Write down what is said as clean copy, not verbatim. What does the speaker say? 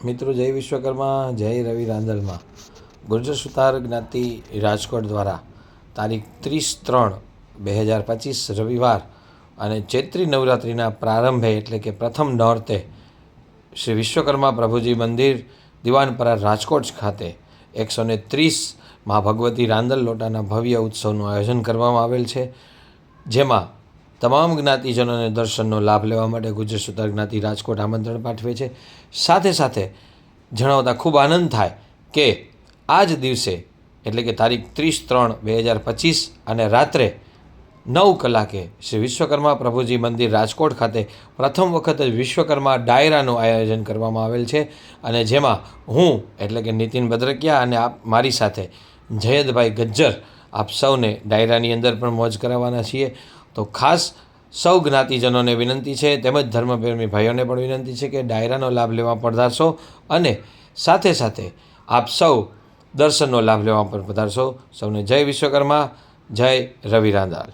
મિત્રો જય વિશ્વકર્મા, જય રવિ રાંદલમાં ગુર્જર સુતાર જ્ઞાતિ રાજકોટ દ્વારા તારીખ 30/3/2025 રવિવાર અને ચૈત્રી નવરાત્રિના પ્રારંભે એટલે કે પ્રથમ નોરતે શ્રી વિશ્વકર્મા પ્રભુજી મંદિર દિવાનપરા રાજકોટ ખાતે 130 મા ભગવતી રાંદલ લોટાના ભવ્ય ઉત્સવનું આયોજન કરવામાં આવેલ છે, જેમાં તમામ જ્ઞાતિજનોને દર્શનનો લાભ લેવા માટે ગુર્જર સુતાર જ્ઞાતિ રાજકોટ આમંત્રણ પાઠવે છે। સાથે સાથે જણાવતા ખૂબ આનંદ થાય કે આ જ દિવસે એટલે કે તારીખ 30/3/2025 અને રાત્રે 9 કલાકે શ્રી વિશ્વકર્મા પ્રભુજી મંદિર રાજકોટ ખાતે પ્રથમ વખત જ વિશ્વકર્મા ડાયરાનું આયોજન કરવામાં આવેલ છે અને જેમાં હું એટલે કે નીતિન બદ્રકિયા અને મારી સાથે જયદભાઈ ગજ્જર આપ સૌને ડાયરાની અંદર પણ મોજ કરાવવાના છીએ। તો ખાસ સૌ જ્ઞાતિજનોને વિનંતી છે તેમજ ધર્મપ્રેમી ભાઈઓને પણ વિનંતી છે કે ડાયરાનો લાભ લેવા પધારશો અને સાથે સાથે આપ સૌ દર્શનનો લાભ લેવા પણ પધારશો। સૌને જય વિશ્વકર્મા, જય રવિ રાંદલ।